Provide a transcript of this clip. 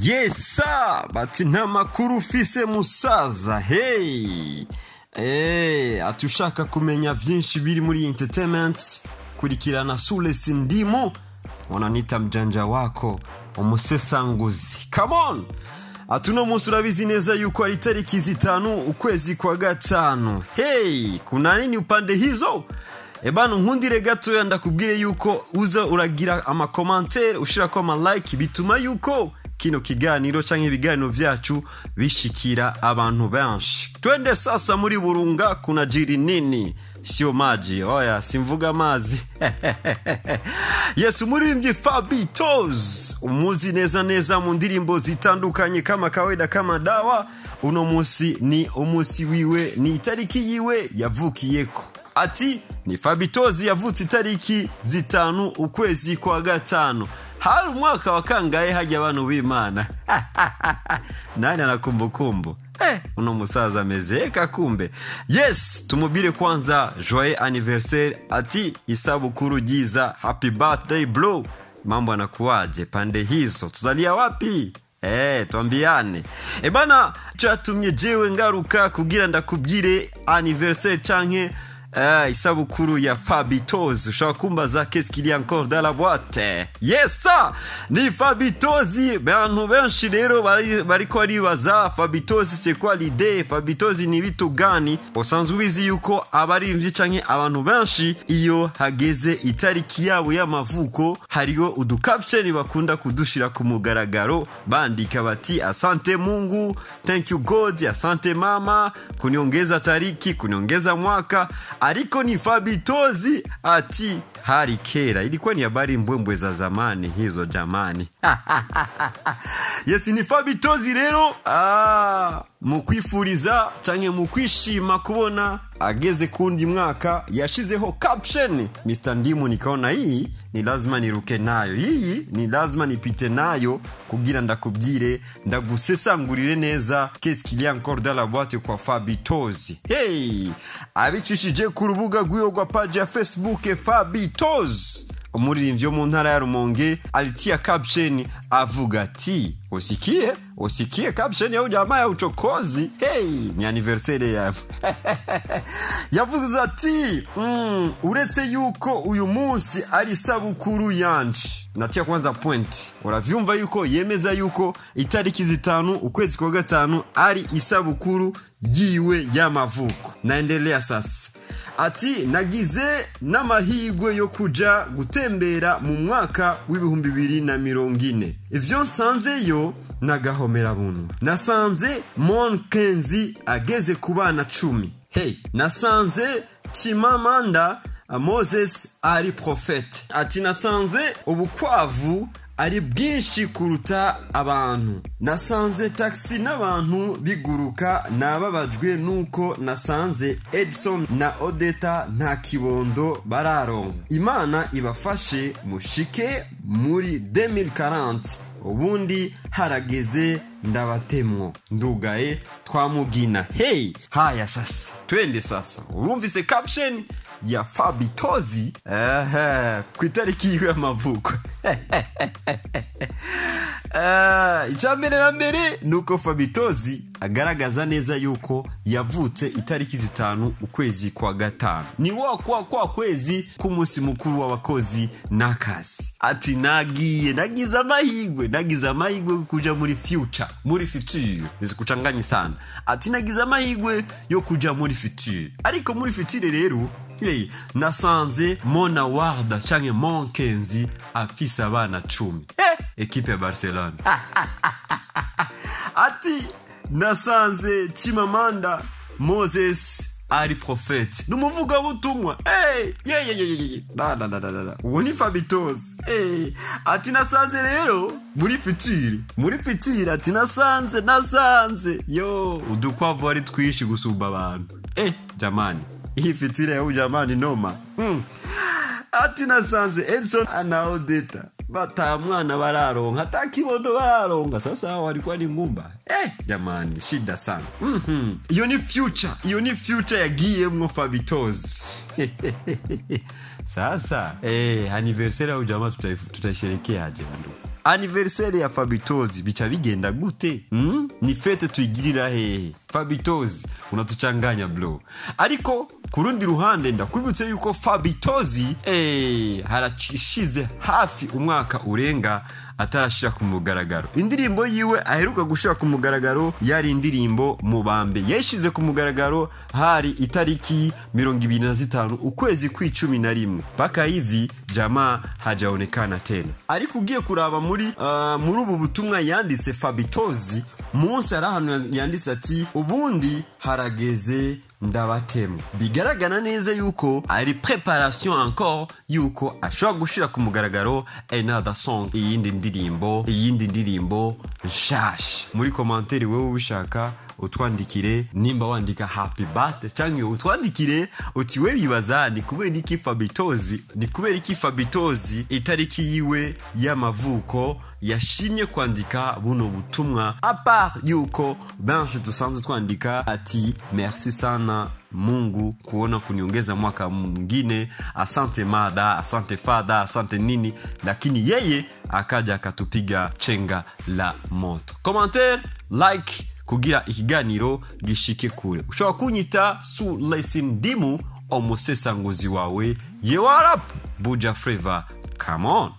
Yesa, bati nta makuru ufise musaza. Hey. Atushaka kumenya vyinshi biri muri entertainment, kurikirana Sule S Ndimu, wananita mjanja wako, umusesanguzi. Come on. Atuno munsi urabizi neza yuko ari tariki 5 ukwezi kwa gatanu. Hey, kuna nini upande hizo? Ebano nkundire gato ndakubwire yuko uza uragira ama commentaire, ushira ko ama like, bituma yuko kino kiganiro canke ibiganiro vyacu bishikira abantu benshi. Twende sasa muri Burunga kuna jiri nini? Sio maji, oya simvuga mazi. Yes, umuririmbyi Fabby Tozzy, umuzi neza mu ndirimbo zitandukanye kama kawaida kama dawa. Uno musi ni umusi wiwe, ni itariki yiwe yavukiyeko. Ati ni Fabby Tozzy yavutse itariki 5 ukwezi kwa gatanu. Hari umwaka wa kangahe hajya abantu b'Imana? Nani anakumbukumbu? Uno musaza amezeka kumbe. Yes, tumubire kwanza joyeux anniversaire, ati isabukuru ryiza, happy birthday bro. Mambo anakuaje pande hizo? Tuzalia wapi? Tuambiane. Bana, cyatumye jewe ngaruka kugira ndakubwire anniversaire canke isabukuru ya Fabby Tozzy. Ushaka kumbaza qu'est-ce qu'il y a encore dans la boîte? Yes sir, ni Fabby Tozzy. Abantu benshi rero bariko aribaza Fabby Tozzy c'est quoi l'idée? Fabby Tozzy ni bitu gani? Usanzwe ubizi yuko abarimvyi canke abantu benshi iyo hageze itariki yabo y'amavuko hariyo udukaption bakunda kudushira ku mugaragaro, bandika bati asante Mungu, thank you God, asante mama kuniongeza tariki, kuniongeza mwaka. Ariko ni Fabby Tozzy ati hari kera, ilikuwa ni habari mbwembwe za zamani hizo jamani. Yes, ni Fabby Tozzy rero mukwifuriza canke mukwishima kubona ageze kundi mwaka yashizeho caption. Mr. Ndimu nikaona hii ni lazima niruke nayo, hii ni lazima nipite nayo kugira ndakubwire ndagusesangurire neza qu'est-ce qu'il y a encore dans la boîte kwa Fabby Tozzy. Hey, abicishije ku rubuga rw'iyo rwa page ya Facebook Fabby Tozzy, umuririmbyi mu ntara ya Rumonge, alitia caption avuga ati usikie caption ya ujamaa ya uchokozi. Hey, ni anniversaire ya yavuga ati uretse yuko uyu munsi ari sabukuru yanje. Natia kwanza point, uravyumva yuko yemeza yuko itariki 5 ukwezi kwa gatanu ari isabukuru yiwe y'amavuko. Naendelea sasa. Ati nagize n'amahigwe yo kuja gutembera mu mwaka w'ibihumbi 2040. Ivyo nsanzeyo nagahomera buntu. Nasanze Monkenzi ageze kubana 10. Hey, nasanze Chimamanda Moses ari profete. Ati nasanze Udukwavu ari bwinshi kuruta abantu. Nasanze taxi n'abantu biguruka, nababajwe nuko nasanze Edson na Odeta nta kibondo bararonka. Imana ibafashe mushike muri 2040, ubundi harageze ndabatemwo ndugaye twamugina. Hey, haya sasa twende sasa. Urumvise caption ya Fabby Tozzy kwitariki y'amavuko. Icambere na mbere nuko Fabby Tozzy agaragaza neza yuko yavutse itariki 5 ukwezi kwa gatanu. Ni kwa kwezi kumusi mukuru w'abakozi n'akazi. Ati nagize amahigwe kuja muri future. Bizikuchanganya sana. Ati nagize amahigwe yo kuja muri future. Ariko muri future rero nasanze Mona Warda canke Monkenzi afise abana 10. Ekipe ya Barcelona. Ati nasanze Chimamanda Moses ari profete, numuvuga butumwa. Uwo ni Fabby Tozzy. Ati nasanze rero muri future ati nasanze yo Udukwavu ari twishi gusumba abantu. Jamani, hii future ya jamani noma. Ati nasanze Edson na Odeta batamwana bararonka, atakibondo bararonka. Sasa walikuwa ni ngumba. Jamani, shida sana. Iyo ni future yagiyemwo Fabby Tozzy. Sasa anniversaire ya jamaa tutaisherehekea aje ndugu? anniversaire ya Fabby Tozzy bicha bigenda gute? Ni fete tuigirira hehe? Fabby Tozzy unatuchanganya bro. Ariko kurundi ruhande ndakwibutse yuko Fabby Tozzy harashize hafi umwaka urenga atarashira ku mugaragaro. Indirimbo yiwe aheruka gushira ku mugaragaro yari indirimbo Mubambe. Yeshize ku mugaragaro hari itariki 25 ukwezi kwa11. Paka hivi jamaa hajaonekana tena. Ariko ugiye kuraba muri ubu butumwa yanditse Fabby Tozzy munsi arahano yanditse ati ubundi harageze ndabatemu. Bigaragana neza yuko ari preparation encore yuko ashobora gushira ku mugaragaro another song, iyindi ndirimbo nshash. Muri commentaire wewe ubishaka utwandikire, nimba wandika happy birthday cyangwa utwandikire uti we bibaza ni kubera iki Fabby Tozzy itariki yiwe y'amavuko yashimye kwandika buno butumwa, apart yuko benshi dusanzwe twandika ati merci sana Mungu kuona kuniongeza mwaka mwingine, asante mada, asante fada, asante nini, lakini yeye akaja akatupiga chenga la moto. Commentaire, like kugira ikiganiro gishike kure. Ushobora kunyita Sule S Ndimu, omusesanguzi wawe. Ye what up? Buja Flavor, come on.